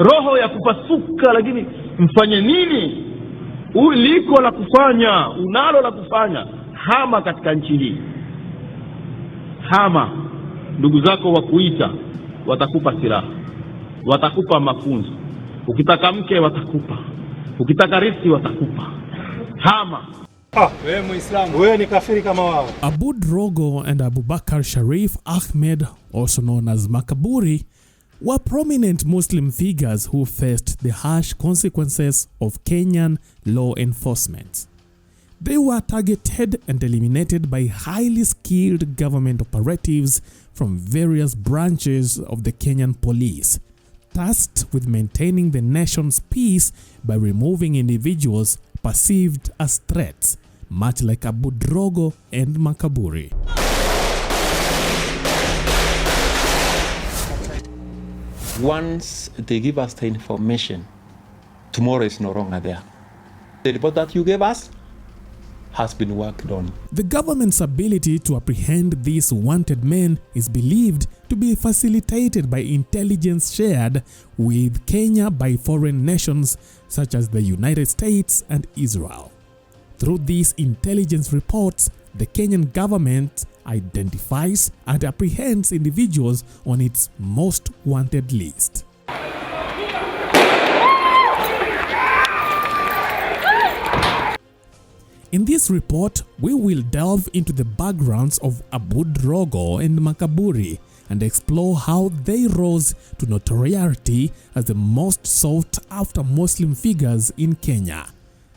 roho ya kupasuka, lakini mfanye nini? Uliko la kufanya, unalo la kufanya. Hama katika nchi hii, hama. Ndugu zako wakuita, watakupa silaha, watakupa mafunzo. Ukitaka mke watakupa, ukitaka riziki watakupa. Hama. Wewe Muislamu, wewe ni kafiri kama wao. Aboud Rogo and Abubakar Sharif Ahmed, also known as Makaburi, were prominent Muslim figures who faced the harsh consequences of Kenyan law enforcement. They were targeted and eliminated by highly skilled government operatives from various branches of the Kenyan police, tasked with maintaining the nation's peace by removing individuals perceived as threats, much like Aboud Rogo and Makaburi. Once they give us the information, tomorrow is no longer there. The report that you gave us has been worked on. The government's ability to apprehend these wanted men is believed to be facilitated by intelligence shared with Kenya by foreign nations such as the United States and Israel. Through these intelligence reports, the Kenyan government identifies and apprehends individuals on its most wanted list. In this report, we will delve into the backgrounds of Aboud Rogo and Makaburi and explore how they rose to notoriety as the most sought-after Muslim figures in Kenya.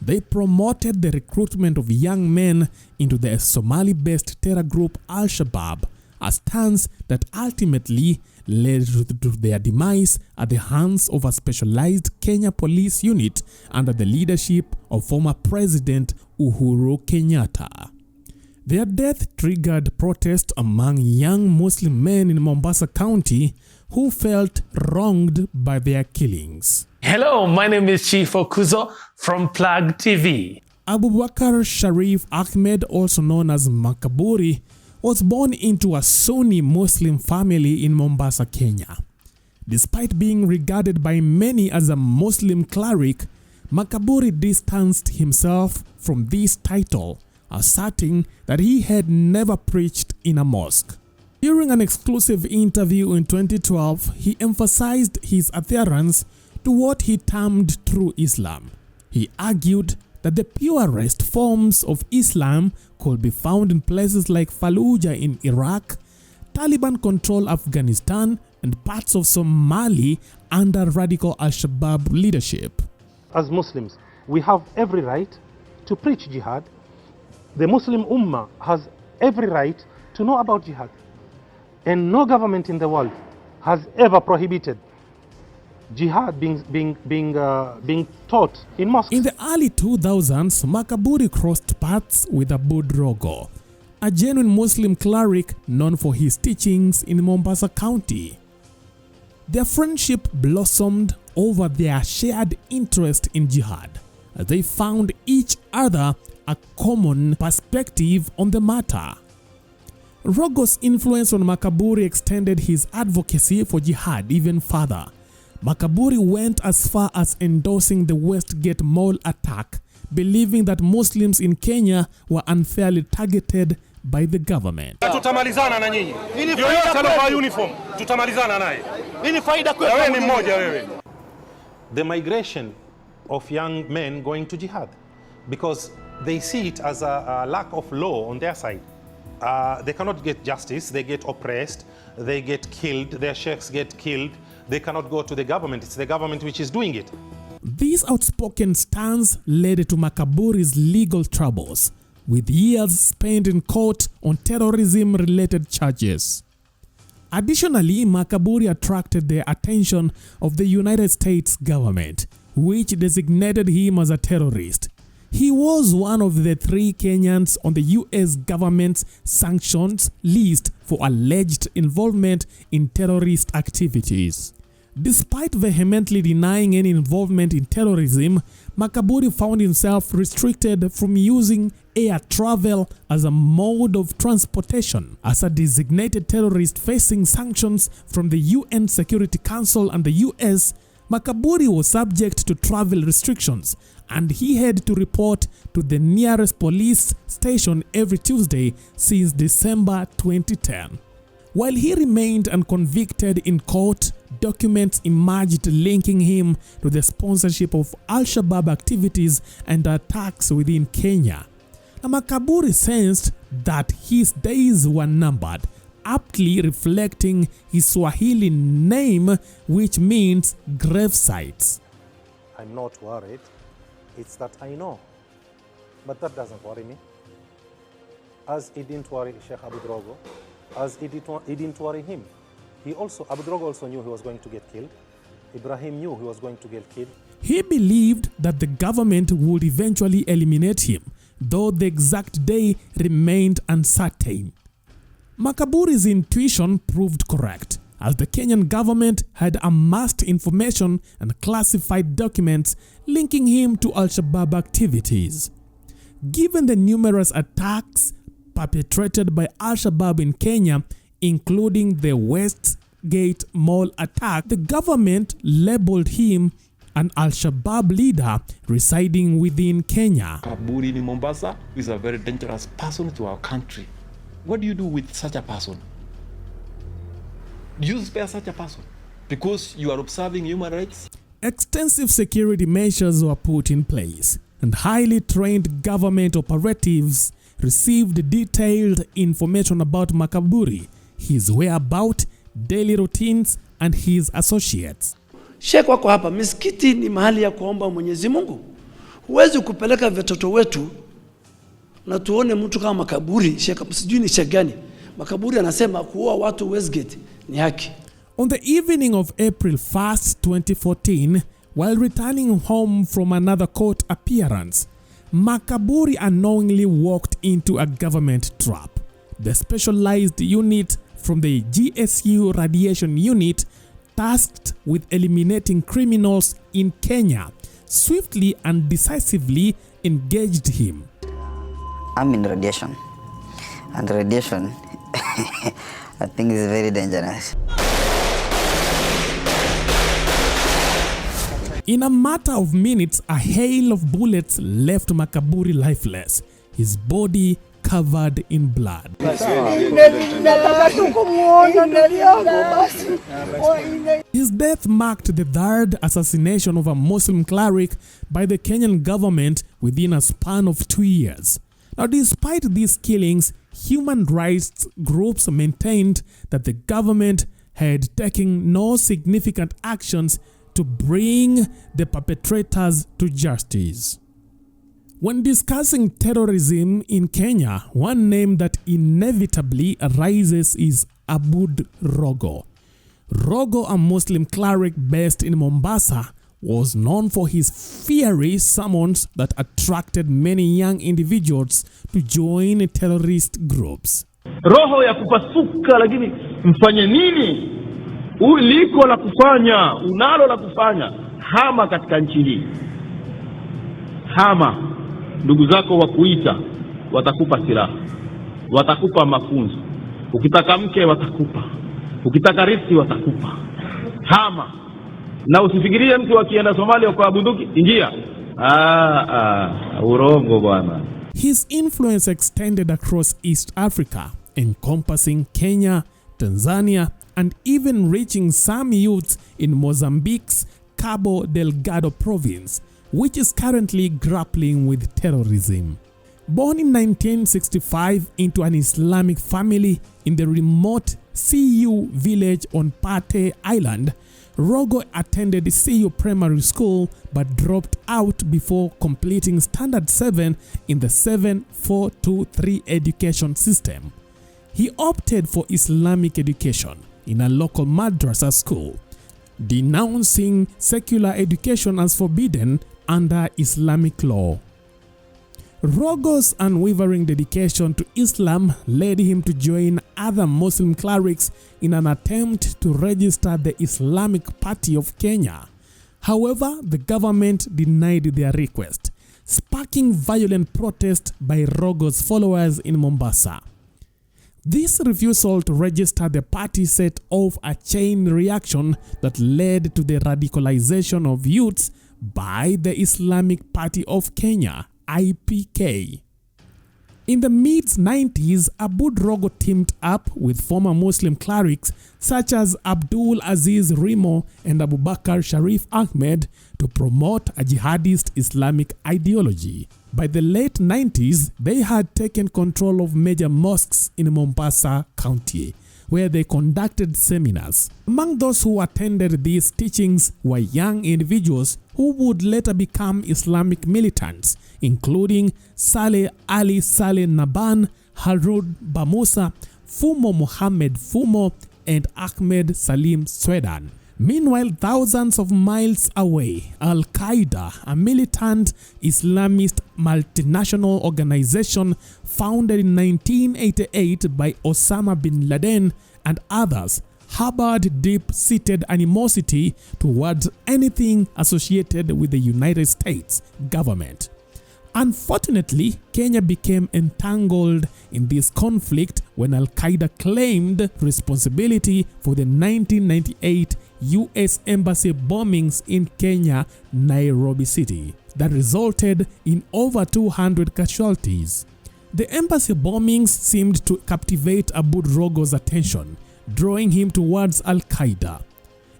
They promoted the recruitment of young men into the Somali-based terror group Al-Shabaab, a stance that ultimately led to their demise at the hands of a specialized Kenya police unit under the leadership of former President Uhuru Kenyatta. Their death triggered protest among young Muslim men in Mombasa County who felt wronged by their killings. Hello, my name is Chief Okuzo from Plug TV. Abubakar Sharif Ahmed, also known as Makaburi, was born into a Sunni Muslim family in Mombasa, Kenya. Despite being regarded by many as a Muslim cleric, Makaburi distanced himself from this title, asserting that he had never preached in a mosque. During an exclusive interview in 2012, he emphasized his adherence to what he termed true Islam. He argued that the purest forms of Islam could be found in places like Fallujah in Iraq, Taliban-controlled Afghanistan, and parts of Somalia under radical Al-Shabaab leadership. As Muslims, we have every right to preach jihad. The Muslim Ummah has every right to know about jihad. And no government in the world has ever prohibited jihad being taught in mosques. In the early 2000s, Makaburi crossed paths with Aboud Rogo, a genuine Muslim cleric known for his teachings in Mombasa County. Their friendship blossomed over their shared interest in jihad, as they found each other a common perspective on the matter. Rogo's influence on Makaburi extended his advocacy for jihad even further. Makaburi went as far as endorsing the Westgate Mall attack, believing that Muslims in Kenya were unfairly targeted by the government. Tutamalizana na nyinyi. Yoyote aliyovaa uniform, tutamalizana naye. Nini faida kwetu? Wewe ni mmoja wewe. The migration of young men going to jihad, because they see it as a lack of law on their side. They cannot get justice, they get oppressed, they get killed, their sheikhs get killed. They cannot go to the government. It's the government which is doing it. This outspoken stance led to Makaburi's legal troubles, with years spent in court on terrorism-related charges. Additionally, Makaburi attracted the attention of the United States government, which designated him as a terrorist. He was one of the 3 Kenyans on the US government's sanctions list for alleged involvement in terrorist activities. Despite vehemently denying any involvement in terrorism, Makaburi found himself restricted from using air travel as a mode of transportation. As a designated terrorist facing sanctions from the UN Security Council and the US, Makaburi was subject to travel restrictions and he had to report to the nearest police station every Tuesday since December 2010. While he remained unconvicted in court, documents emerged linking him to the sponsorship of Al-Shabaab activities and attacks within Kenya. Makaburi sensed that his days were numbered, aptly reflecting his Swahili name, which means grave sites. I'm not worried. It's that I know. But that doesn't worry me. As it didn't worry Sheikh Aboud Rogo, as it didn't worry him. Aboud Rogo also knew he was going to get killed. Ibrahim knew he was going to get killed. He believed that the government would eventually eliminate him, though the exact day remained uncertain. Makaburi's intuition proved correct, as the Kenyan government had amassed information and classified documents linking him to Al-Shabaab activities. Given the numerous attacks perpetrated by Al-Shabaab in Kenya, including the Westgate Mall attack, the government labeled him an Al-Shabaab leader residing within Kenya. Makaburi in Mombasa is a very dangerous person to our country. What do you do with such a person? Do you spare such a person because you are observing human rights? Extensive security measures were put in place, and highly trained government operatives received detailed information about Makaburi, his whereabouts, daily routines, and his associates. Sheikh wako hapa, misikiti ni mahali ya kuomba Mwenyezi Mungu. Huwezi kupeleka watoto wetu na tuone mtu kama Makaburi, Sheikh sijui ni Sheikh gani. Makaburi anasema kuoa watu Westgate ni haki. On the evening of April 1st, 2014, while returning home from another court appearance, Makaburi unknowingly walked into a government trap. The specialized unit from the GSU Radiation Unit, tasked with eliminating criminals in Kenya, swiftly and decisively engaged him. I'm in radiation, and radiation I think is very dangerous. In a matter of minutes, a hail of bullets left Makaburi lifeless, his body covered in blood. His death marked the third assassination of a Muslim cleric by the Kenyan government within a span of 2 years. Now, despite these killings, human rights groups maintained that the government had taken no significant actions to bring the perpetrators to justice. When discussing terrorism in Kenya, one name that inevitably arises is Aboud Rogo. Rogo, a Muslim cleric based in Mombasa, was known for his fiery sermons that attracted many young individuals to join terrorist groups. Roho ya kupasuka, lakini mfanye nini? Uliko la kufanya, unalo la kufanya. Hama katika nchi hii. Hama. Ndugu zako wakuita, watakupa silaha, watakupa mafunzo. Ukitaka mke watakupa, ukitaka rithi watakupa. Hama. Na usifikirie mtu akienda Somalia kwa bunduki, ingia. Urongo bwana. His influence extended across East Africa, encompassing Kenya, Tanzania, and even reaching some youths in Mozambique's Cabo Delgado province, which is currently grappling with terrorism. Born in 1965 into an Islamic family in the remote CU village on Pate Island, Rogo attended CU Primary School but dropped out before completing Standard 7 in the 7-4-2-3 education system. He opted for Islamic education in a local madrasa school, denouncing secular education as forbidden under Islamic law. Rogo's unwavering dedication to Islam led him to join other Muslim clerics in an attempt to register the Islamic Party of Kenya. However, the government denied their request, sparking violent protest by Rogo's followers in Mombasa. This refusal to register the party set off a chain reaction that led to the radicalization of youths by the Islamic Party of Kenya, IPK. In the mid-90s, Aboud Rogo teamed up with former Muslim clerics such as Abdul Aziz Rimo and Abubakar Sharif Ahmed to promote a jihadist Islamic ideology. By the late 90s, they had taken control of major mosques in Mombasa County, where they conducted seminars. Among those who attended these teachings were young individuals who would later become Islamic militants, including Saleh Ali Saleh Naban, Harun Bamusa, Fumo Mohammed Fumo, and Ahmed Salim Swedan. Meanwhile, thousands of miles away, Al-Qaeda, a militant Islamist multinational organization founded in 1988 by Osama bin Laden and others, harbored deep-seated animosity towards anything associated with the United States government. Unfortunately, Kenya became entangled in this conflict when Al-Qaeda claimed responsibility for the 1998 U.S. Embassy bombings in Kenya, Nairobi City, that resulted in over 200 casualties. The embassy bombings seemed to captivate Aboud Rogo's attention, drawing him towards Al-Qaeda.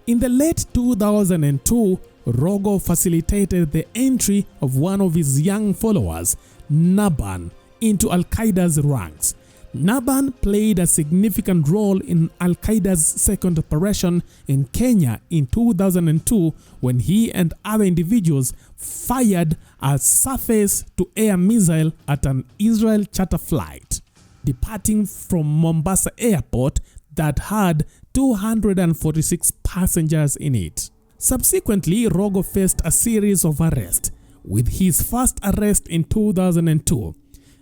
In the late 2002, Rogo facilitated the entry of one of his young followers, Naban, into Al-Qaeda's ranks. Naban played a significant role in Al-Qaeda's second operation in Kenya in 2002 when he and other individuals fired a surface-to-air missile at an Israel charter flight, departing from Mombasa Airport that had 246 passengers in it. Subsequently, Rogo faced a series of arrests, with his first arrest in 2002.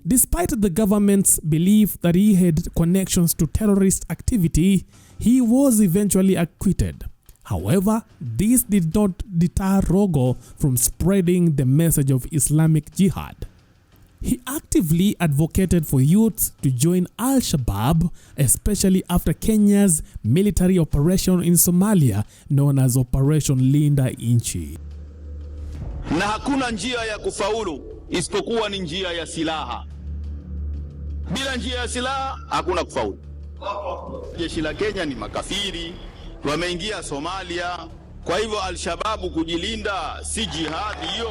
Despite the government's belief that he had connections to terrorist activity, he was eventually acquitted. However, this did not deter Rogo from spreading the message of Islamic Jihad. He actively advocated for youths to join Al-Shabaab, especially after Kenya's military operation in Somalia known as Operation Linda Inchi. Na hakuna njia ya kufaulu isipokuwa ni njia ya silaha. Bila njia ya silaha hakuna kufaulu. Jeshi la Kenya ni makafiri, wameingia Somalia. Kwa hivyo Al-Shababu kujilinda si jihadi hiyo.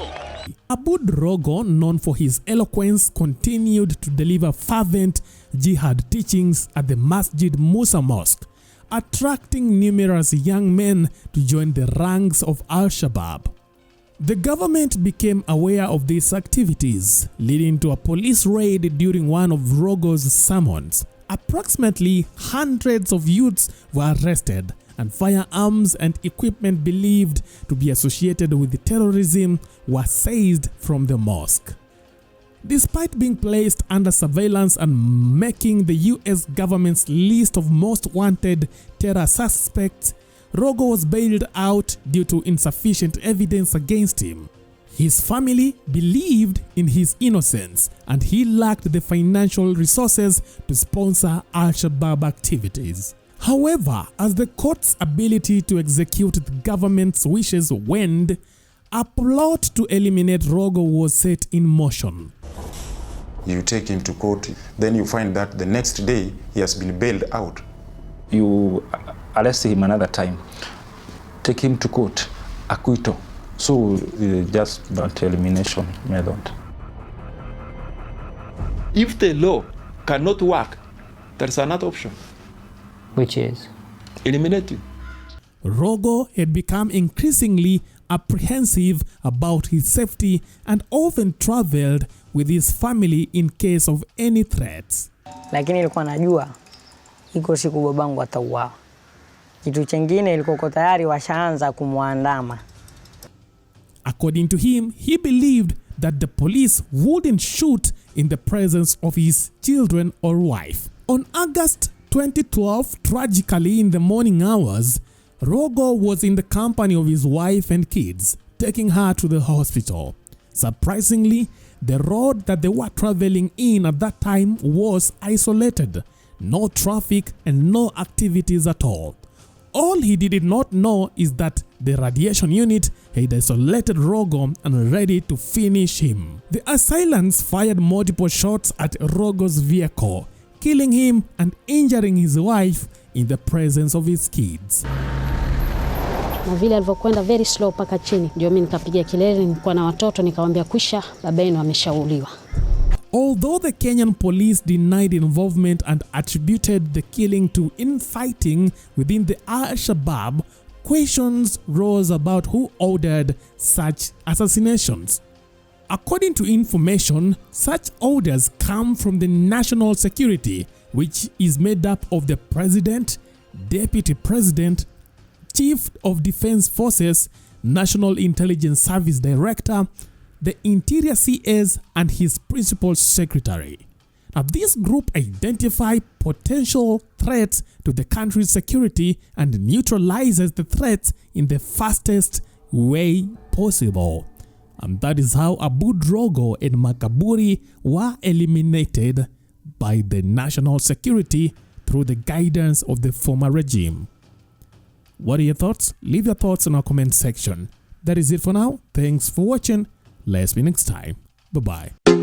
Aboud Rogo, known for his eloquence, continued to deliver fervent jihad teachings at the Masjid Musa Mosque, attracting numerous young men to join the ranks of Al-Shabaab. The government became aware of these activities, leading to a police raid during one of Rogo's sermons. Approximately hundreds of youths were arrested, and firearms and equipment believed to be associated with terrorism were seized from the mosque. Despite being placed under surveillance and making the US government's list of most wanted terror suspects, Rogo was bailed out due to insufficient evidence against him. His family believed in his innocence, and he lacked the financial resources to sponsor Al-Shabaab activities. However, as the court's ability to execute the government's wishes waned, a plot to eliminate Rogo was set in motion. You take him to court, then you find that the next day he has been bailed out. You arrest him another time, take him to court, acquittal. So just that elimination method. If the law cannot work, there is another option. Which is? Eliminating. Rogo had become increasingly apprehensive about his safety and often traveled with his family in case of any threats. Lakini nilikuwa najua iko siku babangu atauawa. Kitu chengine ilikuwa tayari washaanza kumwandama. According to him, he believed that the police wouldn't shoot in the presence of his children or wife. On August 2012, tragically in the morning hours, Rogo was in the company of his wife and kids, taking her to the hospital. Surprisingly, the road that they were traveling in at that time was isolated. no traffic, and no activities at all. All he did not know is that the radiation unit had isolated Rogo and ready to finish him. The assailants fired multiple shots at Rogo's vehicle, killing him and injuring his wife in the presence of his kids. Na vile alivyokwenda very slow paka chini, ndio mimi nikapiga kelele, nilikuwa na watoto nikamwambia kwisha, baba yenu ameshauliwa. Although the Kenyan police denied involvement and attributed the killing to infighting within the Al-Shabaab, questions rose about who ordered such assassinations. According to information, such orders come from the national security, which is made up of the president, deputy president, chief of defense forces, national intelligence service director, the interior CS, and his principal secretary. Now, this group identify potential threats to the country's security and neutralizes the threats in the fastest way possible. And that is how Aboud Rogo and makaburi were eliminated by the national security through the guidance of the former regime. What are your thoughts? Leave your thoughts in our comment section. That is it for now. Thanks for watching. Let's see you next time. Bye-bye.